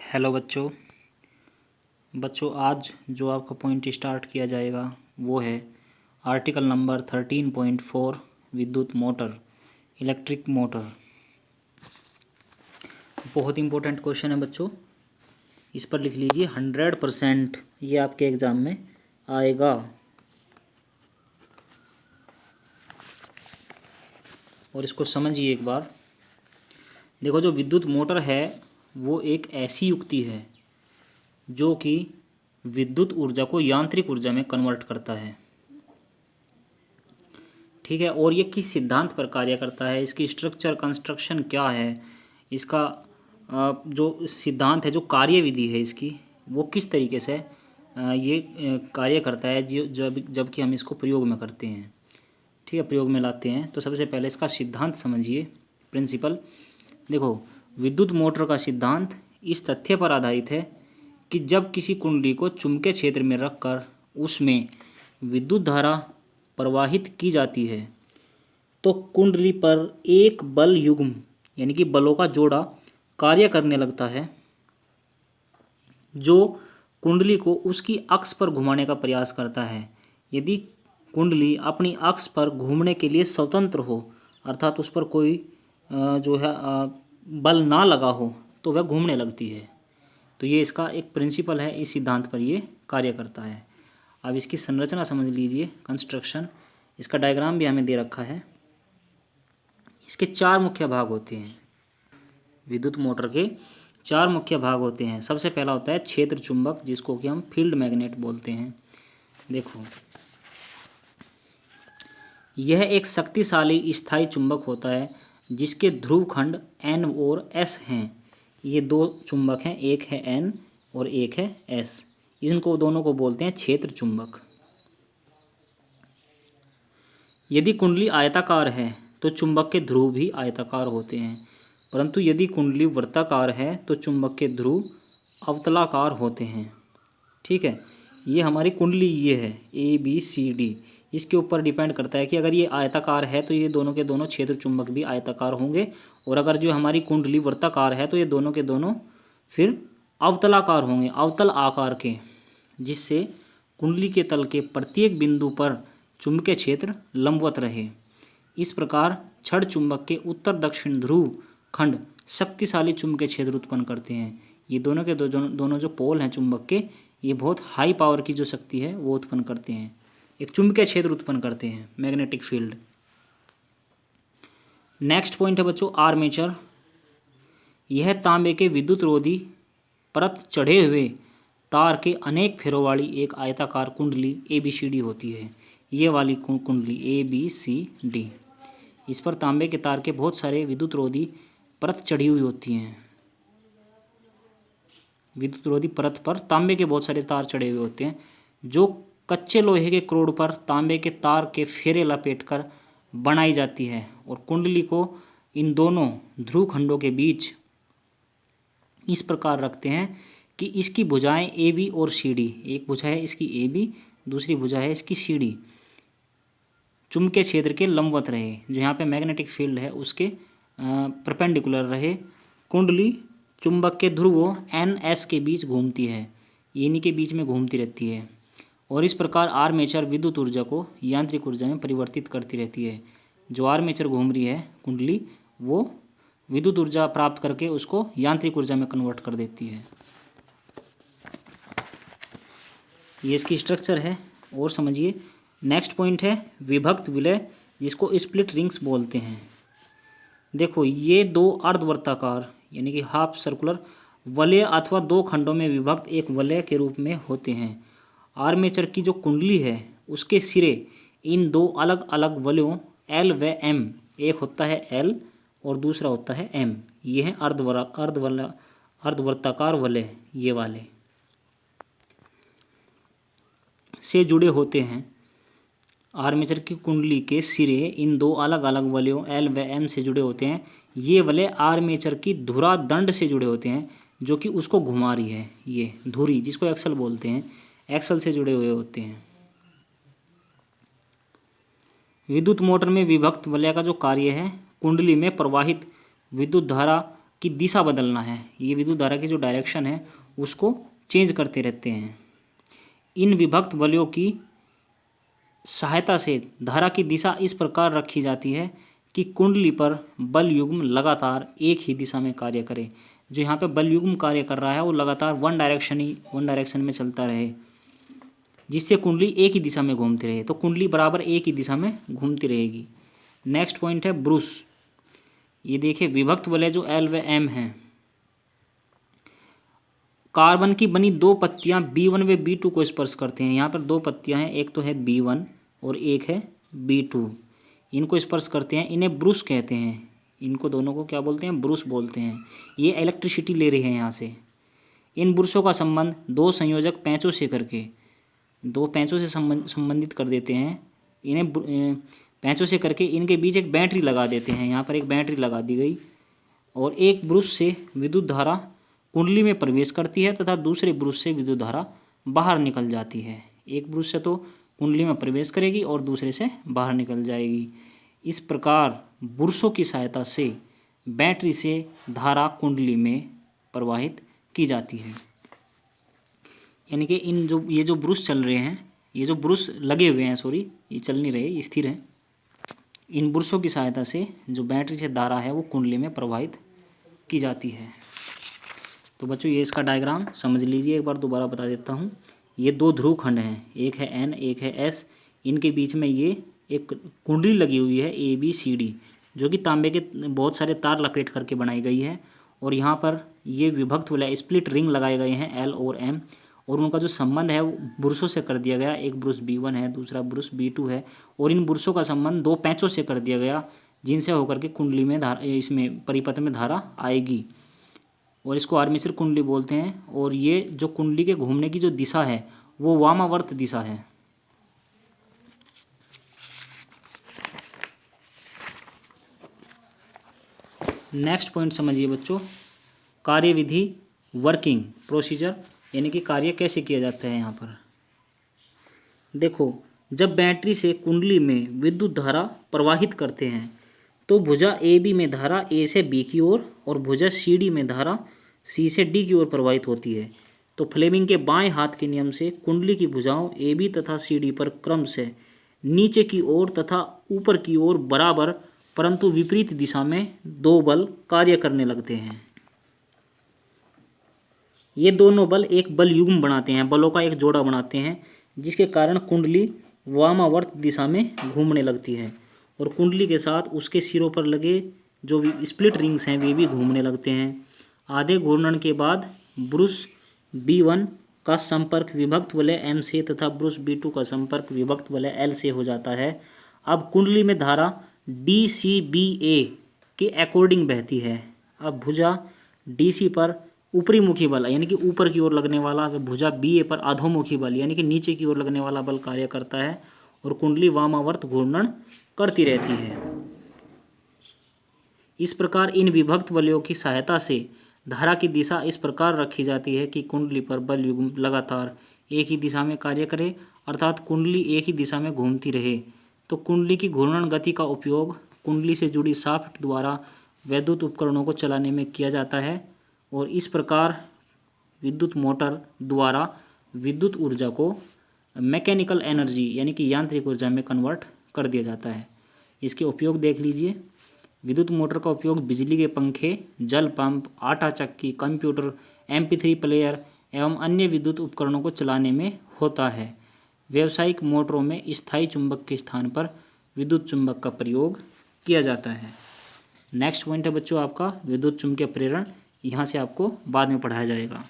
Hello बच्चों आज जो आपका पॉइंट स्टार्ट किया जाएगा वो है आर्टिकल नंबर 13.4 विद्युत मोटर इलेक्ट्रिक मोटर। बहुत इंपॉर्टेंट क्वेश्चन है बच्चों, इस पर लिख लीजिए 100%, ये आपके एग्ज़ाम में आएगा। और इसको समझिए एक बार। देखो, जो विद्युत मोटर है वो एक ऐसी युक्ति है जो कि विद्युत ऊर्जा को यांत्रिक ऊर्जा में कन्वर्ट करता है। ठीक है, और ये किस सिद्धांत पर कार्य करता है, इसकी स्ट्रक्चर कंस्ट्रक्शन क्या है, इसका जो सिद्धांत है, जो कार्यविधि है इसकी, वो किस तरीके से ये कार्य करता है जबकि हम इसको प्रयोग में करते हैं। ठीक है, प्रयोग में लाते हैं। तो सबसे पहले इसका सिद्धांत समझिए, प्रिंसिपल। देखो, विद्युत मोटर का सिद्धांत इस तथ्य पर आधारित है कि जब किसी कुंडली को चुंबकीय क्षेत्र में रखकर उसमें विद्युत धारा प्रवाहित की जाती है तो कुंडली पर एक बल युग्म यानी कि बलों का जोड़ा कार्य करने लगता है जो कुंडली को उसकी अक्ष पर घुमाने का प्रयास करता है। यदि कुंडली अपनी अक्ष पर घूमने के लिए स्वतंत्र हो, अर्थात उस पर कोई जो है बल ना लगा हो, तो वह घूमने लगती है। तो ये इसका एक प्रिंसिपल है, इस सिद्धांत पर ये कार्य करता है। अब इसकी संरचना समझ लीजिए, कंस्ट्रक्शन। इसका डायग्राम भी हमें दे रखा है। इसके चार मुख्य भाग होते हैं। विद्युत मोटर के चार मुख्य भाग होते हैं। सबसे पहला होता है क्षेत्र चुंबक, जिसको कि हम फील्ड मैग्नेट बोलते हैं। देखो, यह एक शक्तिशाली स्थायी चुंबक होता है जिसके ध्रुव खंड N और S हैं। ये दो चुंबक हैं, एक है N और एक है S। इनको दोनों को बोलते हैं क्षेत्र चुंबक। यदि कुंडली आयताकार है तो चुंबक के ध्रुव भी आयताकार होते हैं, परंतु यदि कुंडली वृत्ताकार है तो चुंबक के ध्रुव अवतलाकार होते हैं। ठीक है, ये हमारी कुंडली ये है ABCD। इसके ऊपर डिपेंड करता है कि अगर ये आयताकार है तो ये दोनों के दोनों क्षेत्र चुंबक भी आयताकार होंगे, और अगर जो हमारी कुंडली वृत्ताकार है तो ये दोनों के दोनों फिर अवतलाकार होंगे, अवतल आकार के, जिससे कुंडली के तल के प्रत्येक बिंदु पर चुंबकीय क्षेत्र लंबवत रहे। इस प्रकार छड़ चुंबक के उत्तर दक्षिण ध्रुव खंड शक्तिशाली चुंबकीय क्षेत्र उत्पन्न करते हैं। ये दोनों के दोनों जो पोल हैं चुंबक के, ये बहुत हाई पावर की जो शक्ति है वो उत्पन्न करते हैं, एक चुंबकीय क्षेत्र उत्पन्न करते हैं, मैग्नेटिक फील्ड। नेक्स्ट पॉइंट है बच्चों आर्मेचर। यह तांबे के विद्युत रोधी परत चढ़े हुए तार के अनेक फेरों वाली एक आयताकार कुंडली ABCD होती है। ये वाली कुंडली ABCD, इस पर तांबे के तार के बहुत सारे विद्युत रोधी परत चढ़ी हुई होती हैं। विद्युत रोधी परत पर तांबे के बहुत सारे तार चढ़े हुए होते हैं, जो कच्चे लोहे के क्रोड पर तांबे के तार के फेरे लपेटकर बनाई जाती है, और कुंडली को इन दोनों ध्रुव खंडों के बीच इस प्रकार रखते हैं कि इसकी भुजाएं AB और CD, एक भुजा है इसकी AB, दूसरी भुजा है इसकी CD, चुंबकीय क्षेत्र के लंबवत रहे, जो यहाँ पे मैग्नेटिक फील्ड है उसके परपेंडिकुलर रहे। कुंडली चुंबक के ध्रुवों NS के बीच घूमती है, इन्हीं के बीच में घूमती रहती है, और इस प्रकार आर्मेचर विद्युत ऊर्जा को यांत्रिक ऊर्जा में परिवर्तित करती रहती है। जो आर्मेचर घूम रही है कुंडली, वो विद्युत ऊर्जा प्राप्त करके उसको यांत्रिक ऊर्जा में कन्वर्ट कर देती है। ये इसकी स्ट्रक्चर है, और समझिए। नेक्स्ट पॉइंट है विभक्त विलय, जिसको स्प्लिट रिंग्स बोलते हैं। देखो, ये दो अर्धवर्ताकार यानी कि हाफ सर्कुलर वलय अथवा दो खंडों में विभक्त एक वलय के रूप में होते हैं। आर्मेचर की जो कुंडली है उसके सिरे इन दो अलग अलग वलयों L व M, एक होता है L और दूसरा होता है M, ये हैं अर्धवर्ताकार वलय, ये वाले से जुड़े होते हैं। आर्मेचर की कुंडली के सिरे इन दो अलग अलग वलयों L व M से जुड़े होते हैं। ये वलय आर्मेचर की धुरा दंड से जुड़े होते हैं, जो कि उसको घुमा रही है। ये धुरी, जिसको एक्सल बोलते हैं, एक्सल से जुड़े हुए होते हैं। विद्युत मोटर में विभक्त वलय का जो कार्य है, कुंडली में प्रवाहित विद्युत धारा की दिशा बदलना है, ये विद्युत धारा की जो डायरेक्शन है उसको चेंज करते रहते हैं। इन विभक्त वलयों की सहायता से धारा की दिशा इस प्रकार रखी जाती है कि कुंडली पर बल युग्म लगातार एक ही दिशा में कार्य करे। जो यहाँ पे बल युग्म कार्य कर रहा है वो लगातार वन डायरेक्शन में चलता रहे, जिससे कुंडली एक ही दिशा में घूमती रहे। तो कुंडली बराबर एक ही दिशा में घूमती रहेगी। नेक्स्ट पॉइंट है ब्रूस। ये देखिए विभक्त वलय जो L व M हैं, कार्बन की बनी दो पत्तियां B1 व B2 को स्पर्श करते हैं। यहाँ पर दो पत्तियां हैं, एक तो है B1 और एक है B2। इनको स्पर्श करते हैं, इन्हें ब्रूस कहते हैं। इनको दोनों को क्या बोलते हैं? ब्रूस बोलते हैं। ये इलेक्ट्रिसिटी ले रहे हैं यहाँ से। इन ब्रूसों का संबंध दो संयोजक पैंचों से करके, दो पैंचों से संबंधित कर देते हैं। इन्हें पैंचों से करके इनके बीच एक बैटरी लगा देते हैं। यहाँ पर एक बैटरी लगा दी गई और एक ब्रूस से विद्युत धारा कुंडली में प्रवेश करती है तथा दूसरे ब्रूस से विद्युत धारा बाहर निकल जाती है। एक ब्रूस से तो कुंडली में प्रवेश करेगी और दूसरे से बाहर निकल जाएगी। इस प्रकार ब्रूसों की सहायता से बैटरी से धारा कुंडली में प्रवाहित की जाती है। यानी कि ये जो ब्रूस चल रहे हैं, ये जो ब्रूस लगे हुए हैं, सॉरी ये चल नहीं रहे, ये स्थिर हैं। इन ब्रूसों की सहायता से जो बैटरी से धारा है वो कुंडली में प्रवाहित की जाती है। तो बच्चों ये इसका डायग्राम समझ लीजिए, एक बार दोबारा बता देता हूँ। ये दो ध्रुव खंड हैं, एक है N एक है S। इनके बीच में ये एक कुंडली लगी हुई है ABCD, जो कि तांबे के बहुत सारे तार लपेट करके बनाई गई है। और यहाँ पर ये विभक्त वलय स्प्लिट रिंग लगाए गए हैं L और M, और उनका जो संबंध है वो ब्रूसों से कर दिया गया। एक ब्रूस B1 है, दूसरा ब्रूस B2 है, और इन ब्रूसों का संबंध दो पैंचों से कर दिया गया, जिनसे होकर के कुंडली में धारा, इसमें परिपथ में धारा आएगी, और इसको आर्मेचर कुंडली बोलते हैं। और ये जो कुंडली के घूमने की जो दिशा है वो वामावर्त दिशा है। नेक्स्ट पॉइंट समझिए बच्चों, कार्यविधि, वर्किंग प्रोसीजर, यानी कि कार्य कैसे किया जाता है। यहाँ पर देखो, जब बैटरी से कुंडली में विद्युत धारा प्रवाहित करते हैं तो भुजा AB में धारा A से B की ओर और भुजा CD में धारा C से D की ओर प्रवाहित होती है। तो फ्लेमिंग के बाएं हाथ के नियम से कुंडली की भुजाओं AB तथा CD पर क्रमशः नीचे की ओर तथा ऊपर की ओर बराबर परंतु विपरीत दिशा में दो बल कार्य करने लगते हैं। ये दोनों बल एक बल युग्म बनाते हैं, बलों का एक जोड़ा बनाते हैं, जिसके कारण कुंडली वामावर्त दिशा में घूमने लगती है और कुंडली के साथ उसके सिरों पर लगे जो स्प्लिट रिंग्स हैं वे भी घूमने लगते हैं। आधे घूर्णन के बाद ब्रूस B1 का संपर्क विभक्त वलय M से तथा ब्रूस B2 का संपर्क विभक्त वलय L से हो जाता है। अब कुंडली में धारा DCBA के अकॉर्डिंग बहती है। अब भुजा DC पर ऊपरी मुखी बल यानी कि ऊपर की ओर लगने वाला, भुजा BA पर अधोमुखी बल यानी कि नीचे की ओर लगने वाला बल कार्य करता है और कुंडली वामावर्त घूर्णन करती रहती है। इस प्रकार इन विभक्त वलयों की सहायता से धारा की दिशा इस प्रकार रखी जाती है कि कुंडली पर बल युग्म लगातार एक ही दिशा में कार्य करे, अर्थात कुंडली एक ही दिशा में घूमती रहे। तो कुंडली की घूर्णन गति का उपयोग कुंडली से जुड़ी शाफ्ट द्वारा वैद्युत उपकरणों को चलाने में किया जाता है और इस प्रकार विद्युत मोटर द्वारा विद्युत ऊर्जा को मैकेनिकल एनर्जी यानी कि यांत्रिक ऊर्जा में कन्वर्ट कर दिया जाता है। इसके उपयोग देख लीजिए। विद्युत मोटर का उपयोग बिजली के पंखे, जल पंप, आटा चक्की, कंप्यूटर, MP3 प्लेयर एवं अन्य विद्युत उपकरणों को चलाने में होता है। व्यावसायिक मोटरों में स्थायी चुंबक के स्थान पर विद्युत चुंबक का प्रयोग किया जाता है। नेक्स्ट पॉइंट है बच्चों आपका विद्युत चुम्बकीय प्रेरण। यहाँ से आपको बाद में पढ़ाया जाएगा।